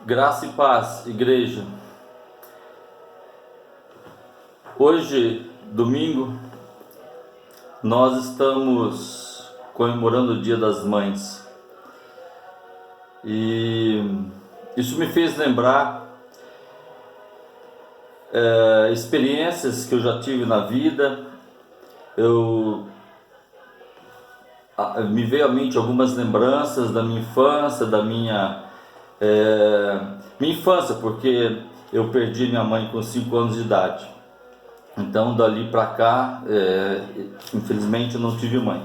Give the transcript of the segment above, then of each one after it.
Graça e paz, igreja. Hoje, domingo, nós estamos comemorando o Dia das Mães. E isso me fez lembrar experiências que eu já tive na vida. Me veio à mente algumas lembranças da minha infância, minha infância, porque eu perdi minha mãe com 5 anos de idade. Então dali para cá, infelizmente eu não tive mãe.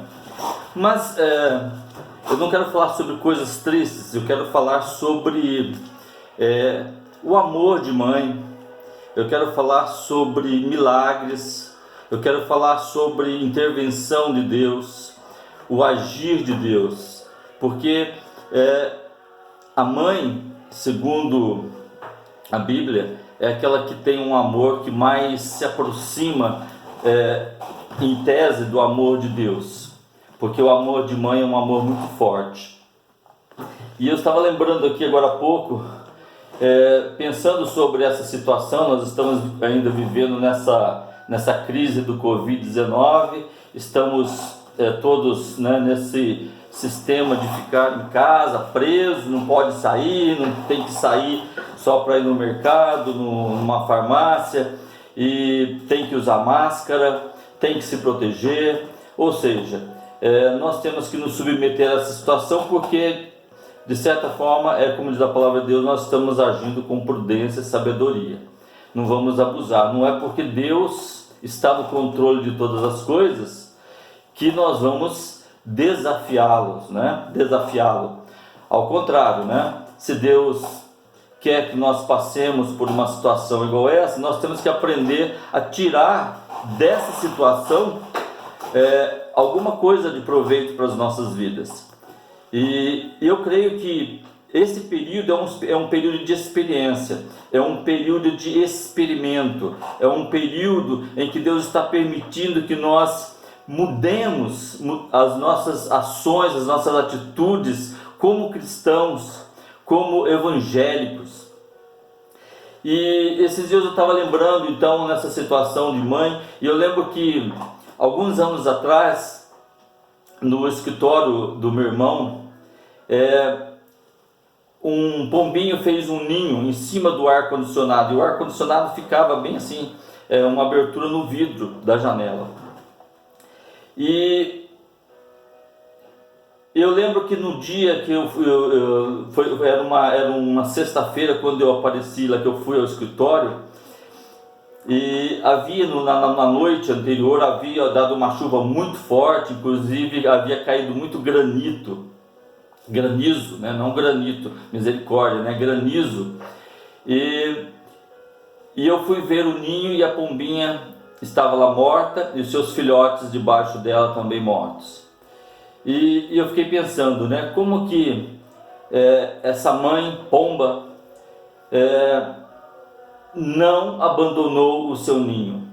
Mas eu não quero falar sobre coisas tristes, eu quero falar sobre o amor de mãe, eu quero falar sobre milagres, eu quero falar sobre intervenção de Deus, o agir de Deus, porque a mãe, segundo a Bíblia, é aquela que tem um amor que mais se aproxima, em tese, do amor de Deus, porque o amor de mãe é um amor muito forte. E eu estava lembrando aqui agora há pouco, pensando sobre essa situação. Nós estamos ainda vivendo nessa crise do Covid-19, estamos todos nesse sistema de ficar em casa, preso, não pode sair, não tem que sair só para ir no mercado, numa farmácia, e tem que usar máscara, tem que se proteger. Ou seja, nós temos que nos submeter a essa situação, porque de certa forma, como diz a palavra de Deus, nós estamos agindo com prudência e sabedoria, não vamos abusar. Não é porque Deus está no controle de todas as coisas que nós vamos desafiá-lo. Ao contrário, se Deus quer que nós passemos por uma situação igual essa, nós temos que aprender a tirar dessa situação alguma coisa de proveito para as nossas vidas. E eu creio que esse período é um período de experiência, é um período de experimento, é um período em que Deus está permitindo que nós mudemos as nossas ações, as nossas atitudes como cristãos, como evangélicos. E esses dias eu estava lembrando então nessa situação de mãe, e eu lembro que alguns anos atrás, no escritório do meu irmão, um pombinho fez um ninho em cima do ar-condicionado, e o ar-condicionado ficava bem assim, uma abertura no vidro da janela. E eu lembro que no dia que era uma sexta-feira, quando eu apareci lá, que eu fui ao escritório, e havia na noite anterior havia dado uma chuva muito forte, inclusive havia caído muito granizo, não granito, misericórdia, granizo. E eu fui ver o ninho, e a pombinha estava lá morta, e os seus filhotes debaixo dela também mortos. E eu fiquei pensando, como que essa mãe pomba não abandonou o seu ninho,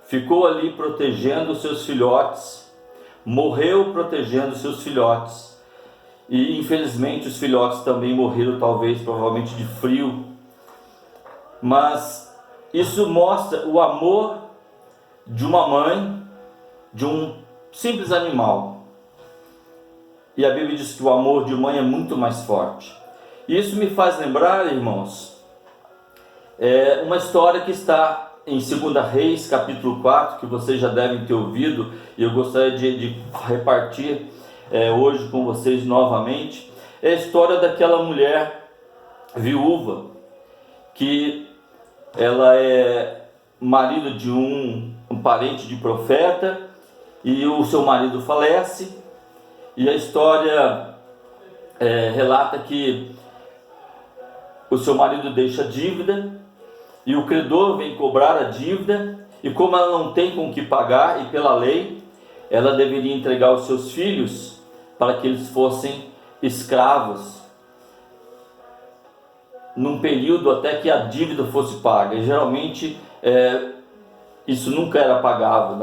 ficou ali protegendo os seus filhotes, morreu protegendo os seus filhotes, e infelizmente os filhotes também morreram, provavelmente de frio. Mas isso mostra o amor de uma mãe, de um simples animal. E a Bíblia diz que o amor de mãe é muito mais forte. E isso me faz lembrar, irmãos, uma história que está em 2 Reis, capítulo 4, que vocês já devem ter ouvido, e eu gostaria de repartir hoje com vocês novamente. É a história daquela mulher viúva, que ela é marido de um parente de profeta, e o seu marido falece, e a história relata que o seu marido deixa dívida, e o credor vem cobrar a dívida, e como ela não tem com que pagar, e pela lei, ela deveria entregar os seus filhos para que eles fossem escravos, num período até que a dívida fosse paga. E geralmente isso nunca era pagável,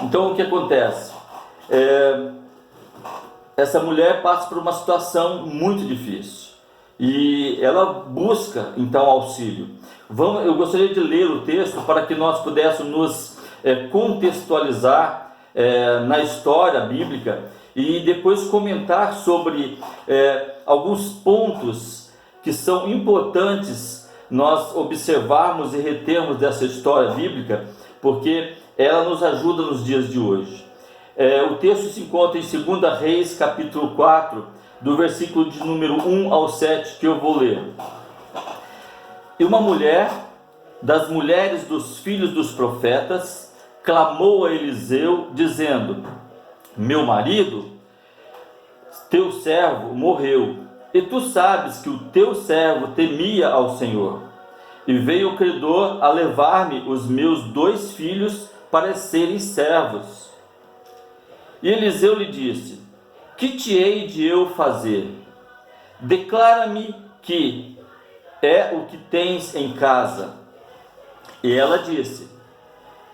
Então o que acontece? Essa mulher passa por uma situação muito difícil, e ela busca então auxílio. Eu gostaria de ler o texto para que nós pudéssemos nos contextualizar na história bíblica e depois comentar sobre alguns pontos que são importantes nós observarmos e retermos dessa história bíblica, porque ela nos ajuda nos dias de hoje. O texto se encontra em 2 Reis, capítulo 4, do versículo de número 1 ao 7, que eu vou ler. E uma mulher, das mulheres dos filhos dos profetas, clamou a Eliseu, dizendo: meu marido, teu servo, morreu, e tu sabes que o teu servo temia ao Senhor. E veio o credor a levar-me os meus 2 filhos para serem servos. E Eliseu lhe disse: que te hei de eu fazer? Declara-me que é o que tens em casa. E ela disse: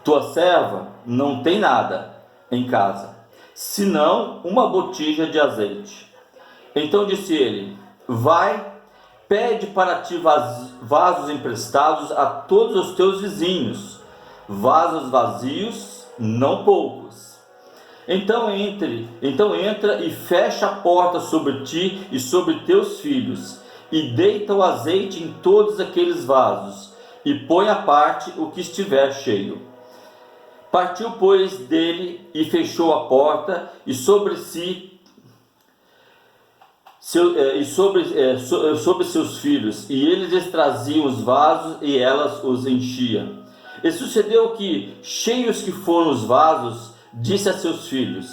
tua serva não tem nada em casa, senão uma botija de azeite. Então disse ele: vai, pede para ti vasos emprestados a todos os teus vizinhos, vasos vazios, não poucos. Então entra e fecha a porta sobre ti e sobre teus filhos, e deita o azeite em todos aqueles vasos, e põe à parte o que estiver cheio. Partiu, pois, dele e fechou a porta, e sobre seus filhos, e eles lhes traziam os vasos, e elas os enchiam. E sucedeu que, cheios que foram os vasos, disse a seus filhos: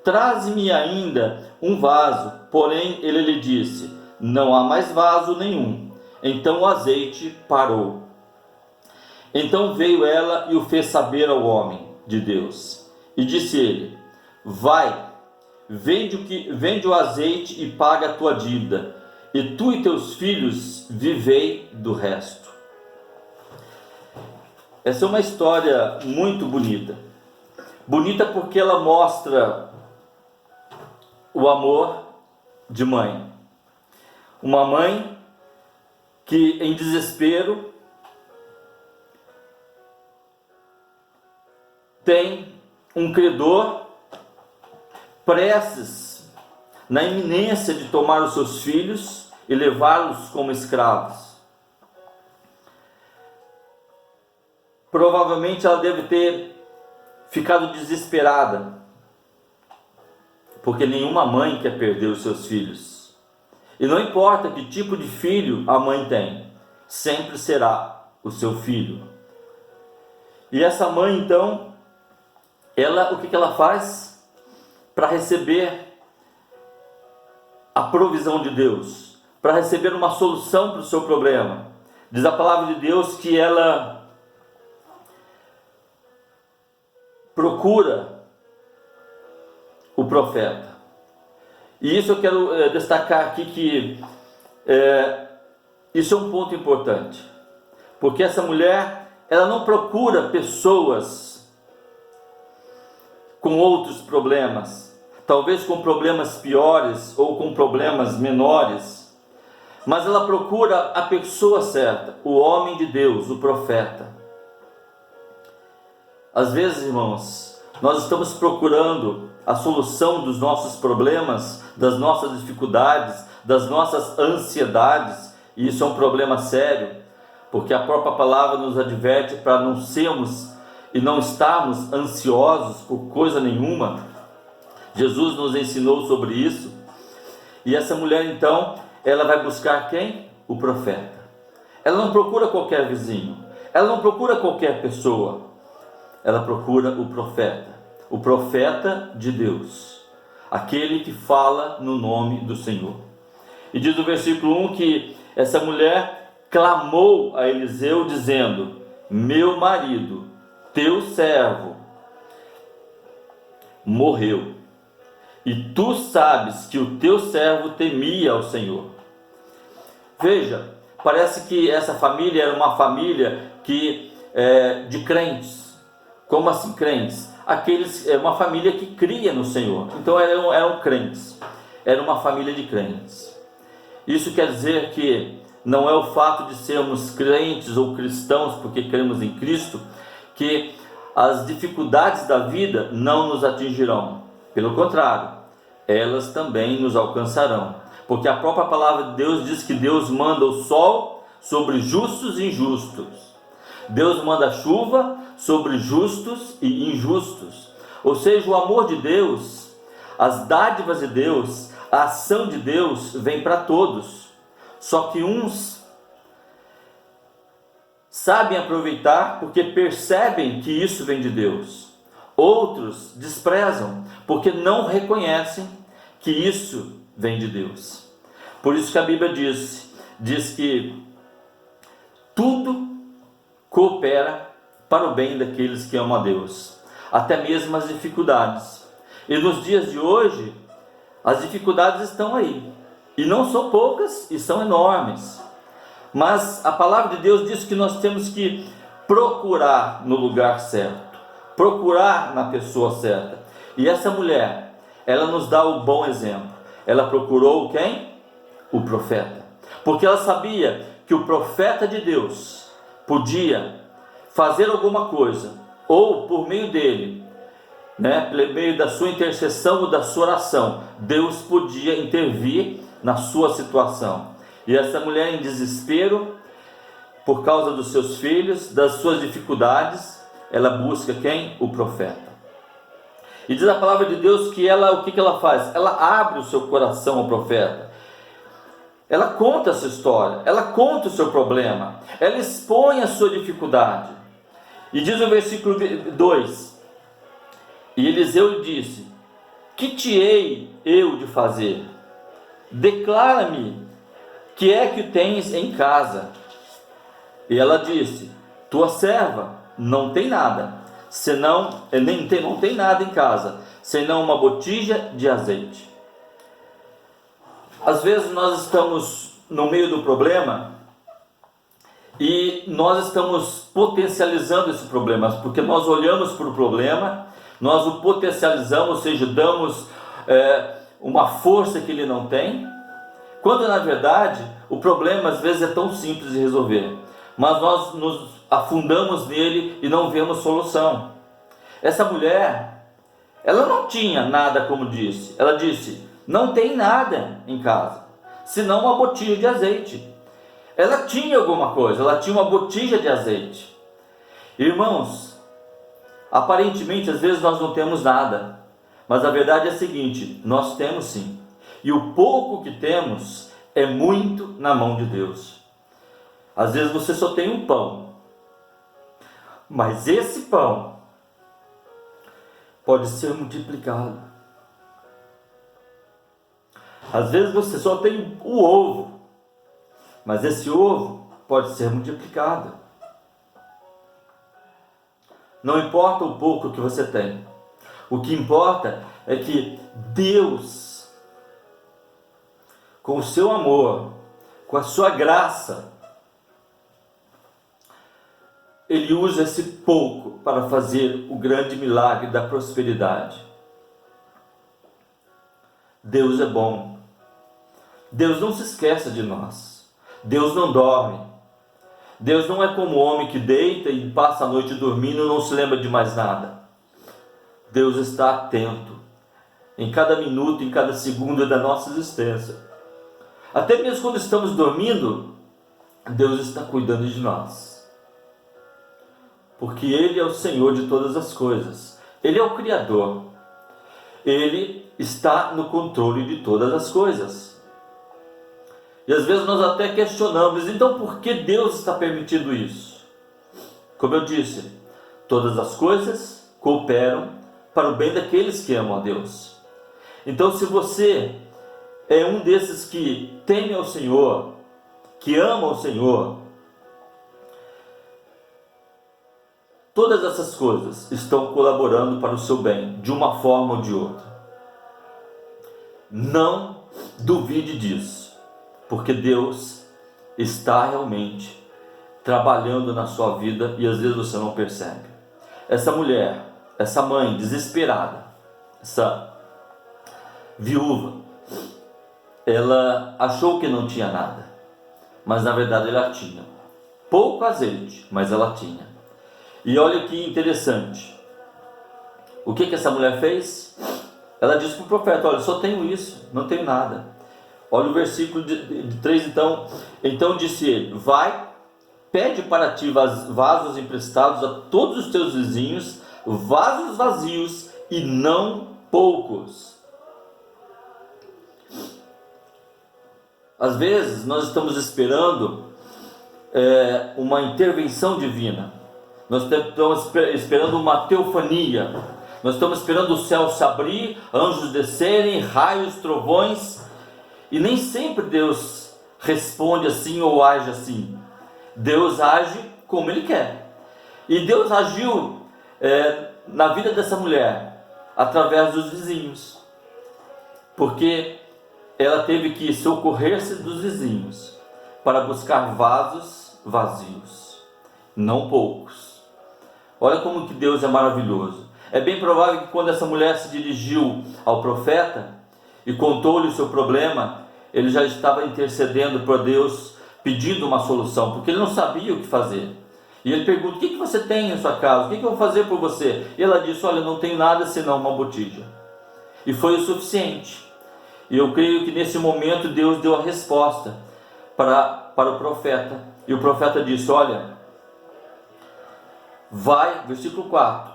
traze-me ainda um vaso. Porém ele lhe disse: não há mais vaso nenhum. Então o azeite parou. Então veio ela e o fez saber ao homem de Deus. E disse ele: vai, vende o azeite e paga a tua dívida, e tu e teus filhos vivei do resto. Essa é uma história muito bonita. Bonita porque ela mostra o amor de mãe. Uma mãe que, em desespero, tem um credor prestes, na iminência de tomar os seus filhos e levá-los como escravos. Provavelmente ela deve ter ficado desesperada, porque nenhuma mãe quer perder os seus filhos. E não importa que tipo de filho a mãe tem, sempre será o seu filho. E essa mãe, então, o que ela faz para receber a provisão de Deus, para receber uma solução para o seu problema? Diz a palavra de Deus que ela procura o profeta. E isso eu quero destacar aqui, que isso é um ponto importante, porque essa mulher, ela não procura pessoas com outros problemas, talvez com problemas piores ou com problemas menores, mas ela procura a pessoa certa, o homem de Deus, o profeta. Às vezes, irmãos, nós estamos procurando a solução dos nossos problemas, das nossas dificuldades, das nossas ansiedades, e isso é um problema sério, porque a própria palavra nos adverte para não sermos e não estarmos ansiosos por coisa nenhuma. Jesus nos ensinou sobre isso. E essa mulher, então, ela vai buscar quem? O profeta. Ela não procura qualquer vizinho, ela não procura qualquer pessoa, ela procura o profeta de Deus, aquele que fala no nome do Senhor. E diz o versículo 1 que essa mulher clamou a Eliseu dizendo: meu marido, teu servo, morreu, e tu sabes que o teu servo temia ao Senhor. Veja, parece que essa família era uma família de crentes. Como assim crentes? Uma família que cria no Senhor. Então eram crentes, era uma família de crentes. Isso quer dizer que não é o fato de sermos crentes ou cristãos porque cremos em Cristo que as dificuldades da vida não nos atingirão. Pelo contrário, elas também nos alcançarão. Porque a própria palavra de Deus diz que Deus manda o sol sobre justos e injustos. Deus manda chuva sobre justos e injustos. Ou seja, o amor de Deus, as dádivas de Deus, a ação de Deus vem para todos. Só que uns sabem aproveitar porque percebem que isso vem de Deus. Outros desprezam porque não reconhecem que isso vem de Deus. Por isso que a Bíblia diz que tudo coopera para o bem daqueles que amam a Deus, até mesmo as dificuldades. E nos dias de hoje, as dificuldades estão aí, e não são poucas, e são enormes. Mas a palavra de Deus diz que nós temos que procurar no lugar certo, procurar na pessoa certa. E essa mulher, ela nos dá o bom exemplo. Ela procurou quem? O profeta. Porque ela sabia que o profeta de Deus podia fazer alguma coisa, ou por meio dele, por meio da sua intercessão ou da sua oração, Deus podia intervir na sua situação. E essa mulher, em desespero, por causa dos seus filhos, das suas dificuldades, ela busca quem? O profeta. E diz a palavra de Deus que o que ela faz? Ela abre o seu coração ao profeta. Ela conta essa história, ela conta o seu problema, ela expõe a sua dificuldade. E diz o versículo 2: E Eliseu lhe disse: Que te hei eu de fazer? Declara-me, que é que tens em casa? E ela disse: Tua serva não tem nada, não tem nada em casa, senão uma botija de azeite. Às vezes nós estamos no meio do problema e nós estamos potencializando esse problema, porque nós olhamos para o problema, nós o potencializamos, ou seja, damos uma força que ele não tem, quando na verdade o problema às vezes é tão simples de resolver, mas nós nos afundamos nele e não vemos solução. Essa mulher, ela não tinha nada, como disse, ela disse: Não tem nada em casa, senão uma botija de azeite. Ela tinha alguma coisa, ela tinha uma botija de azeite. Irmãos, aparentemente às vezes nós não temos nada, mas a verdade é a seguinte: nós temos sim, e o pouco que temos é muito na mão de Deus. Às vezes você só tem um pão, mas esse pão pode ser multiplicado. Às vezes você só tem o ovo, mas esse ovo pode ser multiplicado. Não importa o pouco que você tem, o que importa é que Deus, com o seu amor, com a sua graça, Ele usa esse pouco para fazer o grande milagre da prosperidade. Deus é bom. Deus não se esqueça de nós. Deus não dorme. Deus não é como o homem que deita e passa a noite dormindo e não se lembra de mais nada. Deus está atento em cada minuto, em cada segundo da nossa existência. Até mesmo quando estamos dormindo, Deus está cuidando de nós. Porque Ele é o Senhor de todas as coisas. Ele é o Criador. Ele está no controle de todas as coisas. E às vezes nós até questionamos: então por que Deus está permitindo isso? Como eu disse, todas as coisas cooperam para o bem daqueles que amam a Deus. Então, se você é um desses que teme ao Senhor, que ama ao Senhor, todas essas coisas estão colaborando para o seu bem, de uma forma ou de outra. Não duvide disso, porque Deus está realmente trabalhando na sua vida e às vezes você não percebe. Essa mulher, essa mãe desesperada, essa viúva, ela achou que não tinha nada, mas na verdade ela tinha pouco azeite, mas ela tinha. E olha que interessante, o que essa mulher fez? Ela disse para o profeta: olha, só tenho isso, não tenho nada. Olha o versículo de 3, então disse ele: vai, pede para ti vasos emprestados a todos os teus vizinhos, vasos vazios e não poucos. Às vezes nós estamos esperando uma intervenção divina, nós estamos esperando uma teofania, nós estamos esperando o céu se abrir, anjos descerem, raios, trovões, e nem sempre Deus responde assim ou age assim. Deus age como Ele quer, e Deus agiu na vida dessa mulher através dos vizinhos, porque ela teve que socorrer-se dos vizinhos para buscar vasos vazios, não poucos. Olha como que Deus é maravilhoso. É bem provável que quando essa mulher se dirigiu ao profeta e contou-lhe o seu problema, ele já estava intercedendo por Deus, pedindo uma solução, porque ele não sabia o que fazer. E ele pergunta: o que você tem em sua casa? O que eu vou fazer por você? E ela disse: olha, não tenho nada senão uma botija. E foi o suficiente. E eu creio que nesse momento Deus deu a resposta para o profeta. E o profeta disse: olha, vai, versículo 4,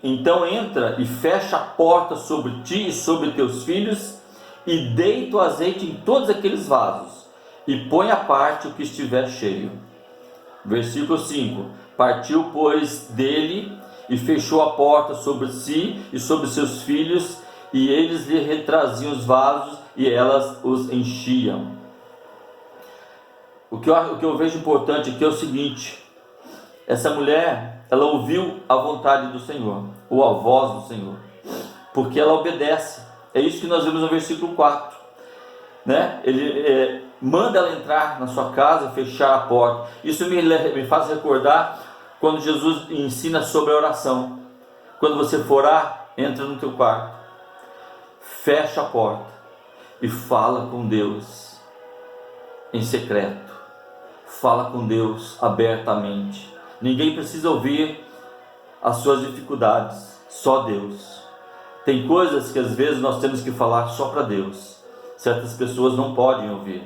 então entra e fecha a porta sobre ti e sobre teus filhos, e deita o azeite em todos aqueles vasos, e põe à parte o que estiver cheio. Versículo 5, partiu pois dele e fechou a porta sobre si e sobre seus filhos, e eles lhe retraziam os vasos e elas os enchiam. O que eu vejo importante aqui é o seguinte: essa mulher, ela ouviu a vontade do Senhor, ou a voz do Senhor, porque ela obedece. É isso que nós vemos no versículo 4, né? Ele manda ela entrar na sua casa e fechar a porta. Isso me faz recordar quando Jesus ensina sobre a oração. Quando você for orar, entra no teu quarto, fecha a porta e fala com Deus em secreto. Fala com Deus abertamente. Ninguém precisa ouvir as suas dificuldades, só Deus. Tem coisas que às vezes nós temos que falar só para Deus. Certas pessoas não podem ouvir.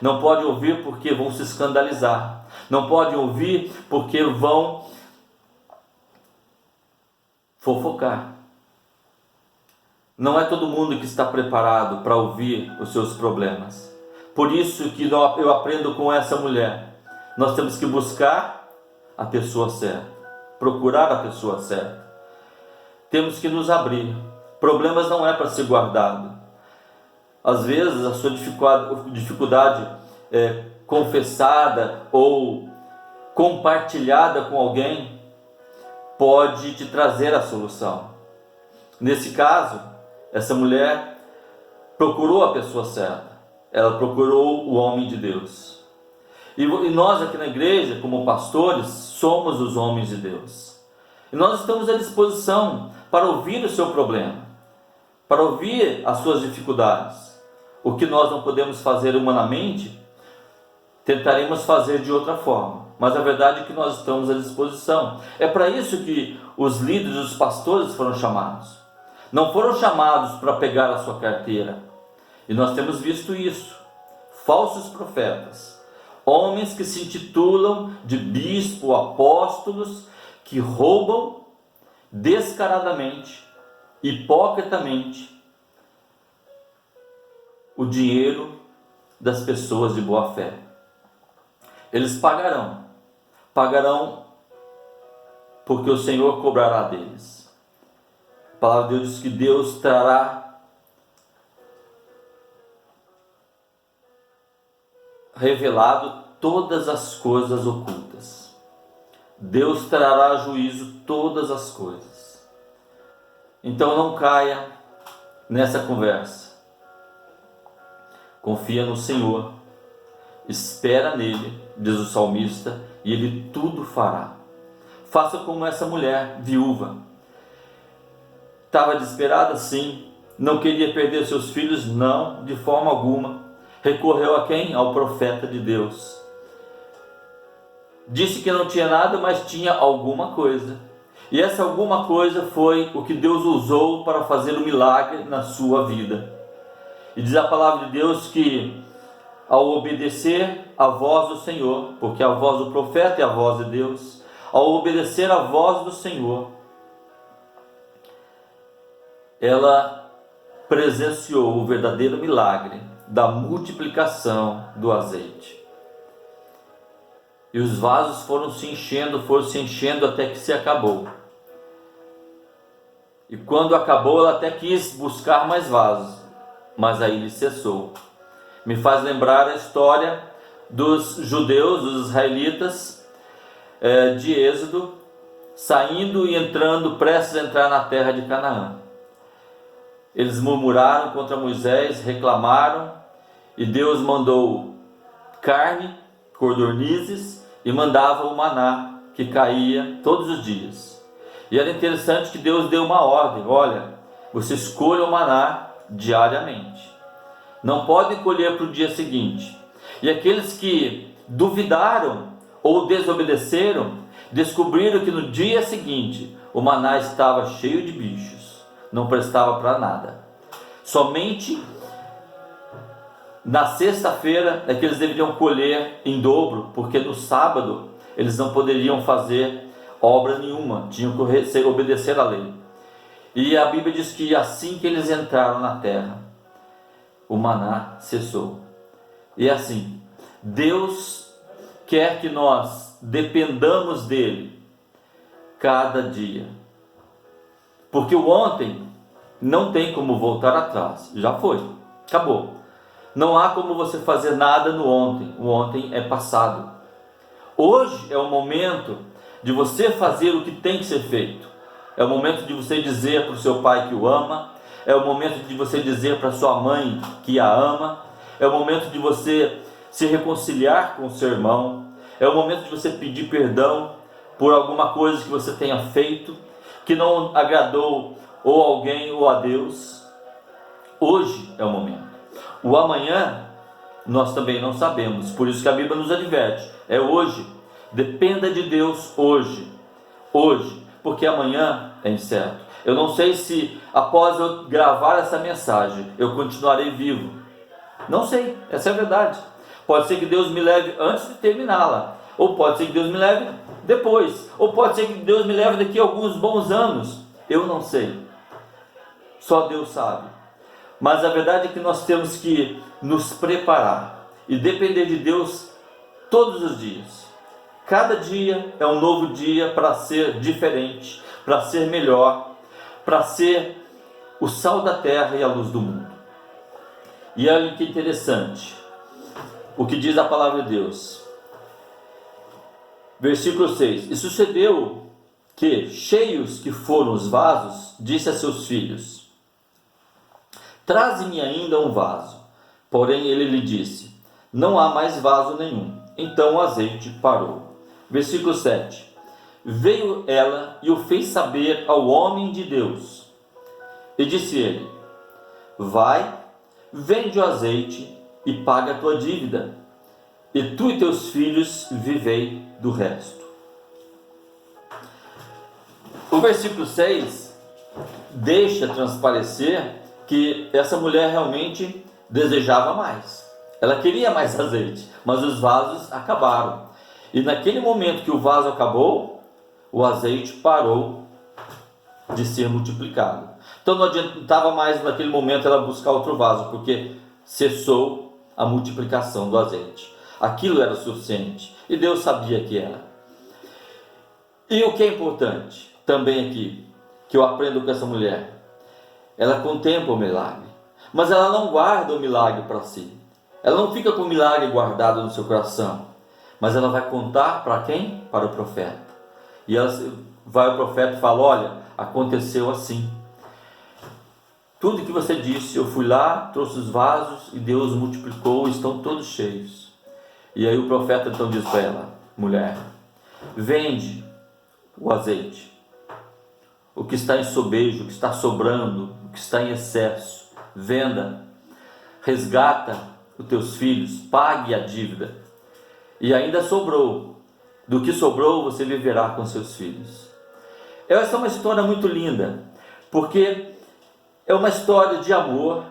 Não podem ouvir porque vão se escandalizar. Não podem ouvir porque vão fofocar. Não é todo mundo que está preparado para ouvir os seus problemas. Por isso que eu aprendo com essa mulher. Nós temos que buscar a pessoa certa, procurar a pessoa certa. Temos que nos abrir. Problemas não é para ser guardado. Às vezes a sua dificuldade confessada ou compartilhada com alguém pode te trazer a solução. Nesse caso, essa mulher procurou a pessoa certa. Ela procurou o homem de Deus. E nós aqui na igreja, como pastores, somos os homens de Deus. E nós estamos à disposição para ouvir o seu problema, para ouvir as suas dificuldades. O que nós não podemos fazer humanamente, tentaremos fazer de outra forma. Mas a verdade é que nós estamos à disposição. É para isso que os líderes, os pastores foram chamados. Não foram chamados para pegar a sua carteira. E nós temos visto isso. Falsos profetas. Homens que se intitulam de bispo, apóstolos, que roubam descaradamente, hipocritamente, o dinheiro das pessoas de boa fé. Eles pagarão porque o Senhor cobrará deles. A palavra de Deus diz que Deus trará revelado todas as coisas ocultas. Deus trará a juízo todas as coisas. Então não caia nessa conversa. Confia no Senhor, espera nele, diz o salmista, e ele tudo fará. Faça como essa mulher viúva. Estava desesperada, sim, não queria perder seus filhos, não, de forma alguma. Recorreu a quem? Ao profeta de Deus. Disse que não tinha nada, mas tinha alguma coisa. E essa alguma coisa foi o que Deus usou para fazer o milagre na sua vida. E diz a palavra de Deus que, ao obedecer a voz do Senhor, porque a voz do profeta é a voz de Deus, ao obedecer a voz do Senhor, ela presenciou o verdadeiro milagre da multiplicação do azeite. E os vasos foram se enchendo até que se acabou. E quando acabou, ela até quis buscar mais vasos, mas aí ele cessou. Me faz lembrar a história dos judeus, dos israelitas, de Êxodo, saindo e entrando, prestes a entrar na terra de Canaã. Eles murmuraram contra Moisés, reclamaram, e Deus mandou carne, codornizes, e mandava o maná, que caía todos os dias. E era interessante que Deus deu uma ordem: olha, você escolha o maná diariamente, não podem colher para o dia seguinte. E aqueles que duvidaram ou desobedeceram, descobriram que no dia seguinte o maná estava cheio de bichos, não prestava para nada. Somente na sexta-feira é que eles deveriam colher em dobro, porque no sábado eles não poderiam fazer obra nenhuma, tinham que obedecer à lei. E a Bíblia diz que assim que eles entraram na terra, o maná cessou. E assim, Deus quer que nós dependamos dele cada dia, porque o ontem não tem como voltar atrás, já foi, acabou. Não há como você fazer nada no ontem, o ontem é passado. Hoje é o momento de você fazer o que tem que ser feito. É o momento de você dizer para o seu pai que o ama, é o momento de você dizer para sua mãe que a ama, é o momento de você se reconciliar com o seu irmão, é o momento de você pedir perdão por alguma coisa que você tenha feito, que não agradou ou alguém ou a Deus. Hoje é o momento. O amanhã nós também não sabemos, por isso que a Bíblia nos adverte, é hoje. Dependa de Deus hoje, porque amanhã é incerto. Eu não sei se após eu gravar essa mensagem eu continuarei vivo, não sei, essa é a verdade. Pode ser que Deus me leve antes de terminá-la, ou pode ser que Deus me leve depois, ou pode ser que Deus me leve daqui a alguns bons anos, eu não sei, só Deus sabe. Mas a verdade é que nós temos que nos preparar e depender de Deus todos os dias. Cada dia é um novo dia para ser diferente, para ser melhor, para ser o sal da terra e a luz do mundo. E olha que interessante o que diz a palavra de Deus. Versículo 6: E sucedeu que, cheios que foram os vasos, disse a seus filhos: Traze-me ainda um vaso. Porém ele lhe disse: Não há mais vaso nenhum. Então o azeite parou. Versículo 7: Veio ela e o fez saber ao homem de Deus. E disse ele: Vai, vende o azeite e paga a tua dívida, e tu e teus filhos vivei do resto. O versículo 6 deixa transparecer que essa mulher realmente desejava mais. Ela queria mais azeite, mas os vasos acabaram. E naquele momento que o vaso acabou, o azeite parou de ser multiplicado. Então não adiantava mais naquele momento ela buscar outro vaso, porque cessou a multiplicação do azeite. Aquilo era suficiente e Deus sabia que era. E o que é importante também aqui, que eu aprendo com essa mulher, ela contempla o milagre, mas ela não guarda o milagre para si. Ela não fica com o milagre guardado no seu coração, mas ela vai contar para quem? Para o profeta. E ela vai ao profeta e fala: olha, aconteceu assim. Tudo que você disse, eu fui lá, trouxe os vasos e Deus multiplicou, estão todos cheios. E aí o profeta então diz para ela: mulher, vende o azeite, o que está em sobejo, o que está sobrando, o que está em excesso. Venda, resgata os teus filhos, pague a dívida. E ainda sobrou. Do que sobrou, você viverá com seus filhos. Essa é uma história muito linda, porque é uma história de amor,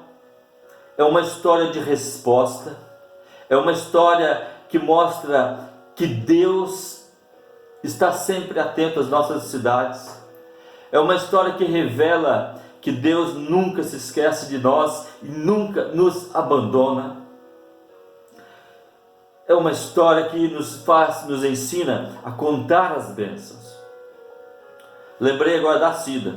é uma história de resposta, é uma história que mostra que Deus está sempre atento às nossas necessidades. É uma história que revela que Deus nunca se esquece de nós e nunca nos abandona. É uma história que nos ensina a contar as bênçãos. Lembrei agora da Cida,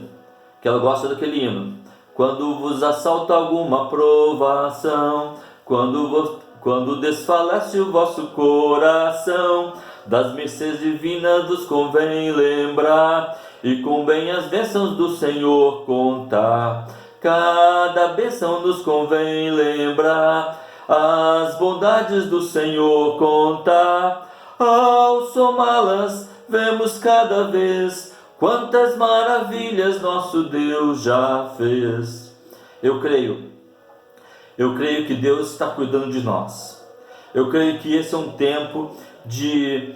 que ela gosta daquele hino. Quando vos assalta alguma provação, quando desfalece o vosso coração, das mercês divinas vos convém lembrar, e com bem as bênçãos do Senhor contar. Cada bênção nos convém lembrar, as bondades do Senhor contar. Ao somá-las, vemos cada vez quantas maravilhas nosso Deus já fez. Eu creio que Deus está cuidando de nós. Eu creio que esse é um tempo de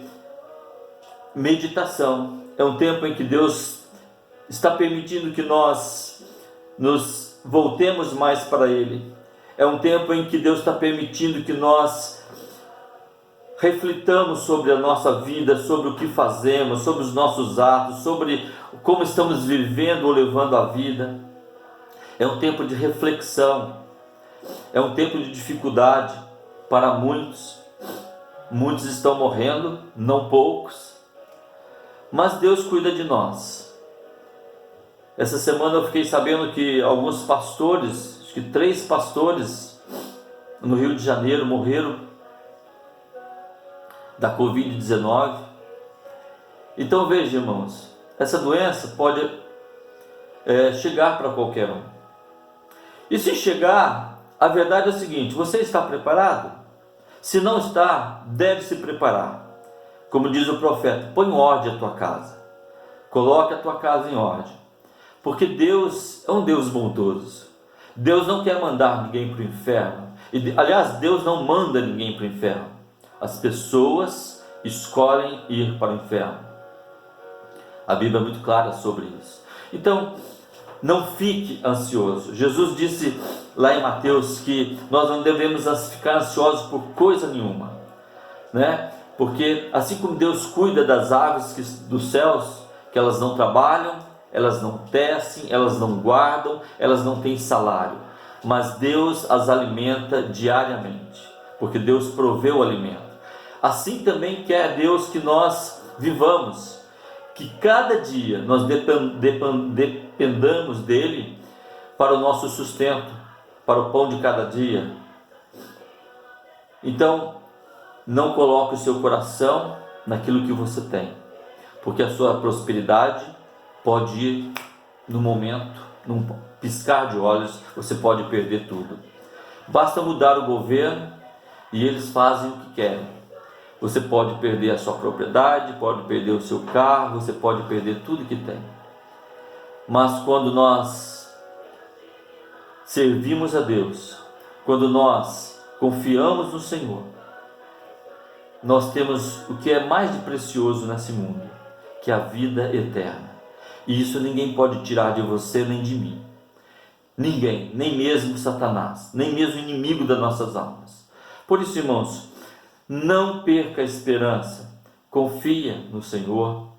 meditação. É um tempo em que Deus está permitindo que nós nos voltemos mais para Ele. É um tempo em que Deus está permitindo que nós reflitamos sobre a nossa vida, sobre o que fazemos, sobre os nossos atos, sobre como estamos vivendo ou levando a vida. É um tempo de reflexão, é um tempo de dificuldade para muitos. Muitos estão morrendo, não poucos, mas Deus cuida de nós. Essa semana eu fiquei sabendo que alguns pastores, acho que 3 pastores no Rio de Janeiro morreram da Covid-19. Então veja, irmãos, essa doença pode chegar para qualquer um. E se chegar, a verdade é o seguinte: você está preparado? Se não está, deve se preparar. Como diz o profeta, põe em ordem a tua casa. Coloque a tua casa em ordem. Porque Deus é um Deus bondoso. Deus não quer mandar ninguém para o inferno. Aliás, Deus não manda ninguém para o inferno. As pessoas escolhem ir para o inferno. A Bíblia é muito clara sobre isso. Então, não fique ansioso. Jesus disse lá em Mateus que nós não devemos ficar ansiosos por coisa nenhuma, né? Porque assim como Deus cuida das aves dos céus, que elas não trabalham, elas não tecem, elas não guardam, elas não têm salário, mas Deus as alimenta diariamente, porque Deus proveu o alimento. Assim também quer Deus que nós vivamos, que cada dia nós dependamos dele para o nosso sustento, para o pão de cada dia. Então, não coloque o seu coração naquilo que você tem, porque a sua prosperidade pode ir no momento, num piscar de olhos, você pode perder tudo. Basta mudar o governo e eles fazem o que querem. Você pode perder a sua propriedade, pode perder o seu carro, você pode perder tudo que tem. Mas quando nós servimos a Deus, quando nós confiamos no Senhor, nós temos o que é mais de precioso nesse mundo, que é a vida eterna. E isso ninguém pode tirar de você nem de mim. Ninguém, nem mesmo Satanás, nem mesmo o inimigo das nossas almas. Por isso, irmãos, não perca a esperança. Confia no Senhor.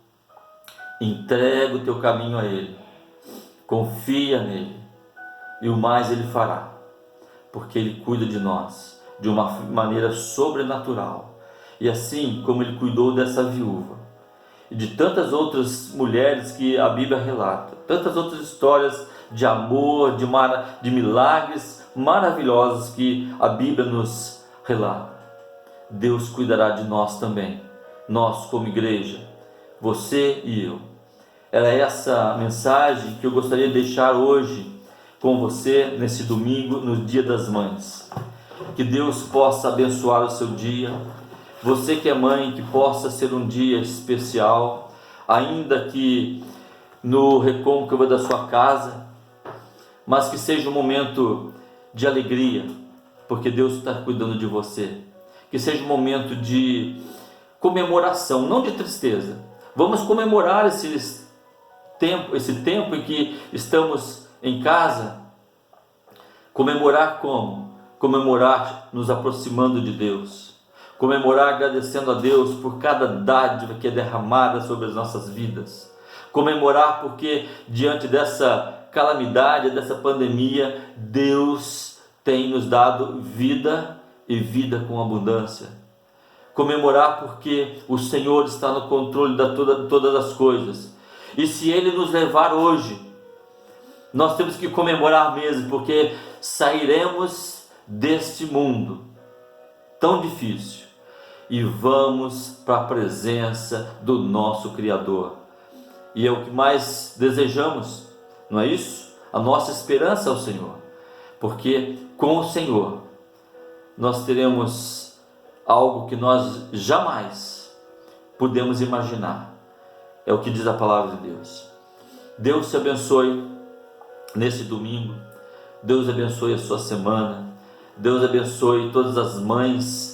Entrega o teu caminho a Ele. Confia nele. E o mais Ele fará. Porque Ele cuida de nós de uma maneira sobrenatural. E assim como Ele cuidou dessa viúva e de tantas outras mulheres que a Bíblia relata, tantas outras histórias de amor, de milagres maravilhosos que a Bíblia nos relata, Deus cuidará de nós também, nós como igreja, você e eu. Era essa mensagem que eu gostaria de deixar hoje com você, nesse domingo, no Dia das Mães. Que Deus possa abençoar o seu dia. Você que é mãe, que possa ser um dia especial, ainda que no recôncavo da sua casa, mas que seja um momento de alegria, porque Deus está cuidando de você. Que seja um momento de comemoração, não de tristeza. Vamos comemorar esse tempo em que estamos em casa. Comemorar como? Comemorar nos aproximando de Deus. Comemorar agradecendo a Deus por cada dádiva que é derramada sobre as nossas vidas. Comemorar porque diante dessa calamidade, dessa pandemia, Deus tem nos dado vida e vida com abundância. Comemorar porque o Senhor está no controle de todas as coisas. E se Ele nos levar hoje, nós temos que comemorar mesmo, porque sairemos deste mundo tão difícil e vamos para a presença do nosso Criador. E é o que mais desejamos, não é isso? A nossa esperança é o Senhor, porque com o Senhor nós teremos algo que nós jamais podemos imaginar. É o que diz a palavra de Deus. Deus te abençoe nesse domingo. Deus abençoe a sua semana. Deus abençoe todas as mães